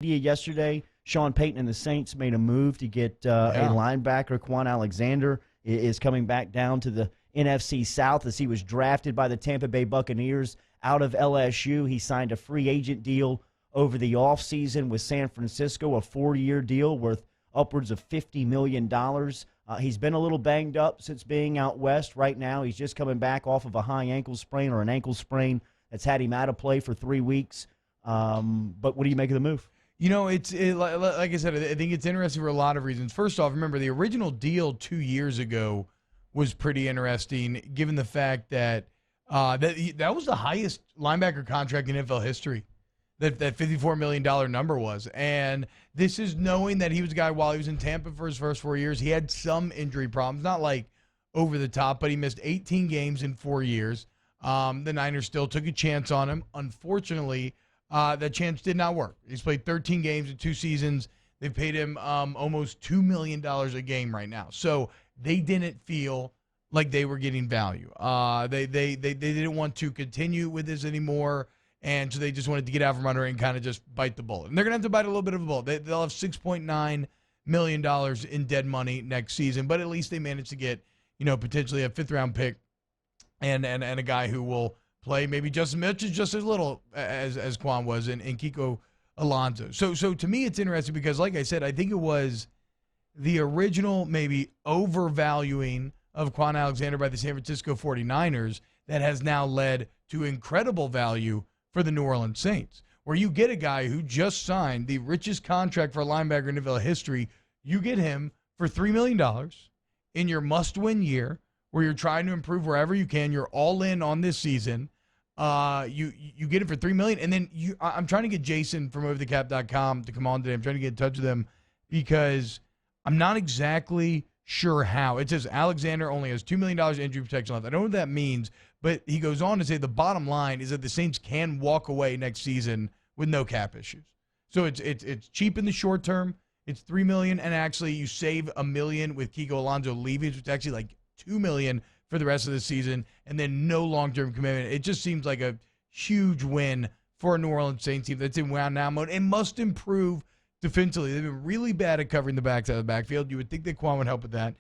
media yesterday, Sean Payton and the Saints made a move to get a linebacker. Kwon Alexander is coming back down to the NFC South as he was drafted by the Tampa Bay Buccaneers out of LSU. He signed a free agent deal over the offseason with San Francisco, a 4-year deal worth upwards of $50 million. He's been a little banged up since being out west. Right now, he's just coming back off of a high ankle sprain or an ankle sprain that's had him out of play for 3 weeks. But what do you make of the move? You know, like I said, I think it's interesting for a lot of reasons. First off, remember, the original deal 2 years ago was pretty interesting, given the fact that that was the highest linebacker contract in NFL history. That $54 million number was. And this is knowing that he was a guy while he was in Tampa for his first 4 years. He had some injury problems, not like over the top, but he missed 18 games in 4 years. The Niners still took a chance on him. Unfortunately, that chance did not work. He's played 13 games in 2 seasons. They paid him almost $2 million a game right now. So they didn't feel like they were getting value. They didn't want to continue with this anymore. And so they just wanted to get out from under it and kind of just bite the bullet. And they're going to have to bite a little bit of a bullet. They'll have $6.9 million in dead money next season, but at least they managed to get, potentially a 5th-round pick and a guy who will play maybe just as much, just as little as Kwon was in Kiko Alonso. So to me, it's interesting because, like I said, I think it was the original maybe overvaluing of Kwon Alexander by the San Francisco 49ers that has now led to incredible value for the New Orleans Saints, where you get a guy who just signed the richest contract for a linebacker in NFL history. You get him for $3 million in your must-win year, where you're trying to improve wherever you can. You're all in on this season. You get it for $3 million, and then I'm trying to get Jason from overthecap.com to come on today. I'm trying to get in touch with him because I'm not exactly sure how. It says Alexander only has $2 million injury protection left. I don't know what that means, but he goes on to say the bottom line is that the Saints can walk away next season with no cap issues. So it's cheap in the short term. It's $3 million, and actually you save $1 million with Kiko Alonso leaving, which is actually like $2 million for the rest of the season, and then no long-term commitment. It just seems like a huge win for a New Orleans Saints team that's in wound-down mode and must improve defensively. They've been really bad at covering the backs out of the backfield. You would think that Kwon would help with that.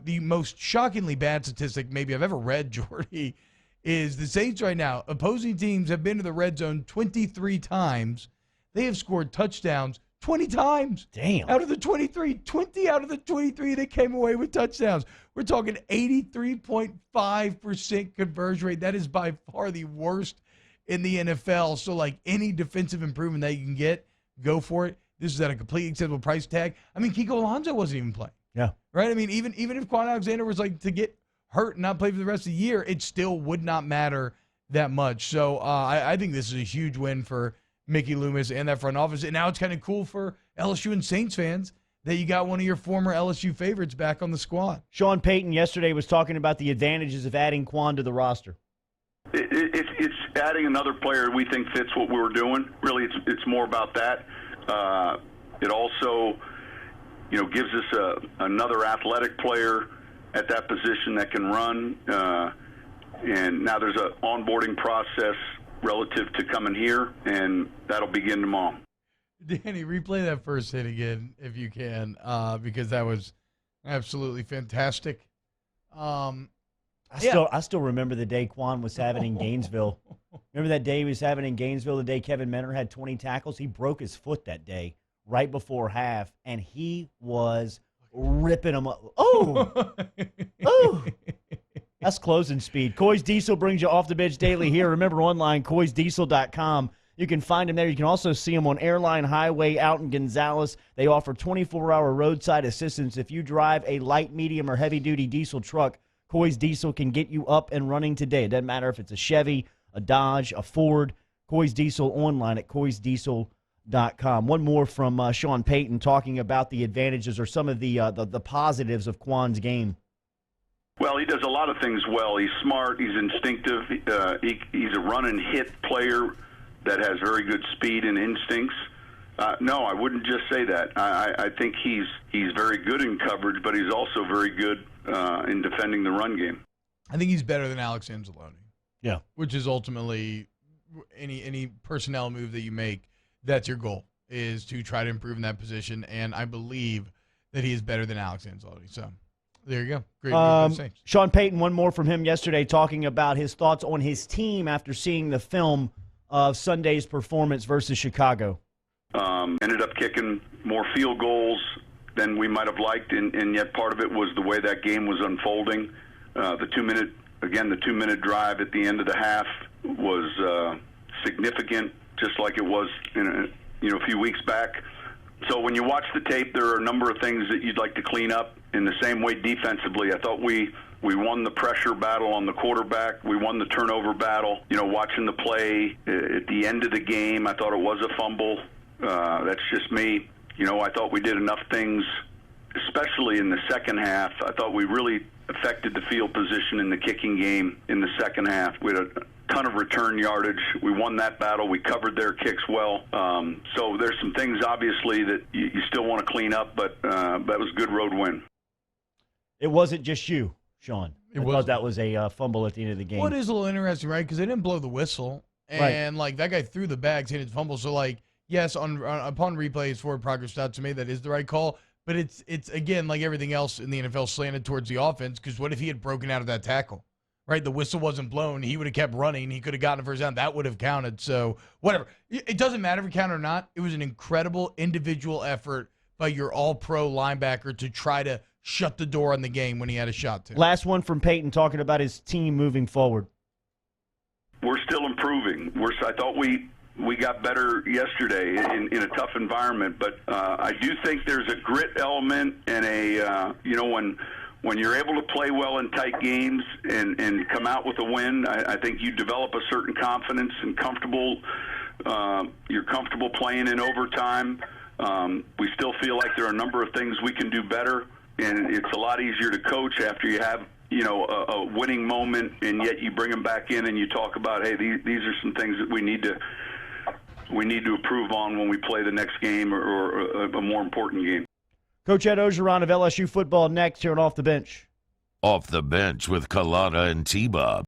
The most shockingly bad statistic maybe I've ever read, Jordy, is the Saints right now. Opposing teams have been to the red zone 23 times. They have scored touchdowns 20 times. Damn. Out of the 23, 20 out of the 23 they came away with touchdowns. We're talking 83.5% conversion rate. That is by far the worst in the NFL. So, like, any defensive improvement that you can get, go for it. This is at a completely acceptable price tag. I mean, Kiko Alonso wasn't even playing. Yeah. Right? I mean, even if Kwon Alexander was like to get hurt and not play for the rest of the year, it still would not matter that much. So I think this is a huge win for Mickey Loomis and that front office. And now it's kind of cool for LSU and Saints fans that you got one of your former LSU favorites back on the squad. Sean Payton yesterday was talking about the advantages of adding Kwon to the roster. It's adding another player we think fits what we were doing. Really, it's more about that. It also, gives us another athletic player at that position that can run. And now there's an onboarding process relative to coming here, and that'll begin tomorrow. Danny, replay that first hit again if you can, because that was absolutely fantastic. I still remember the day Kwon was having in Gainesville. Remember that day he was having in Gainesville, the day Kevin Mentor had 20 tackles? He broke his foot that day right before half, and he was ripping them up. Oh! Oh! That's closing speed. Coy's Diesel brings you Off the Bench Daily here. Remember, online, coysdiesel.com. You can find him there. You can also see him on Airline Highway out in Gonzales. They offer 24-hour roadside assistance. If you drive a light, medium, or heavy-duty diesel truck, Coy's Diesel can get you up and running today. It doesn't matter if it's a Chevy, a Dodge, a Ford. Coy's Diesel online at coysdiesel.com. One more from Sean Payton talking about the advantages or some of the positives of Kwon's game. Well, he does a lot of things well. He's smart. He's instinctive. He's a run and hit player that has very good speed and instincts. No, I wouldn't just say that. I think he's very good in coverage, but he's also very good in defending the run game. I think he's better than Alex Anzalone. Yeah. Which is ultimately any personnel move that you make, that's your goal, is to try to improve in that position, and I believe that he is better than Alex Anzalone. So there you go. Great. Sean Payton, one more from him yesterday, talking about his thoughts on his team after seeing the film of Sunday's performance versus Chicago. Ended up kicking more field goals than we might have liked, and yet part of it was the way that game was unfolding. The 2-minute drive at the end of the half was significant, just like it was a few weeks back. So when you watch the tape, there are a number of things that you'd like to clean up. In the same way, defensively, I thought we won the pressure battle on the quarterback. We won the turnover battle. Watching the play at the end of the game, I thought it was a fumble. That's just me. I thought we did enough things, especially in the second half. I thought we really affected the field position in the kicking game in the second half. We had a ton of return yardage. We won that battle. We covered their kicks well. So there's some things, obviously, that you still want to clean up, but that was a good road win. It wasn't just you, Sean. I thought that was a fumble at the end of the game. Well, it is a little interesting, right? Because they didn't blow the whistle. And, that guy threw the bags, hit his fumble. So, yes, upon replay, his forward progress stats made that is the right call. But it's again, like everything else in the NFL, slanted towards the offense. Because what if he had broken out of that tackle? Right? The whistle wasn't blown. He would have kept running. He could have gotten a first down. That would have counted. So, whatever. It doesn't matter if it counted or not. It was an incredible individual effort by your all-pro linebacker to try to shut the door on the game when he had a shot to. Last one from Peyton talking about his team moving forward. We're still improving. I thought we got better yesterday in a tough environment, but I do think there's a grit element and when you're able to play well in tight games and come out with a win, I think you develop a certain confidence and you're comfortable playing in overtime. We still feel like there are a number of things we can do better, and it's a lot easier to coach after you have a winning moment, and yet you bring them back in and you talk about, hey, these are some things that we need to improve on when we play the next game or a more important game. Coach Ed Ogeron of LSU football next here on Off the Bench. Off the Bench with Kalana and T-Bob.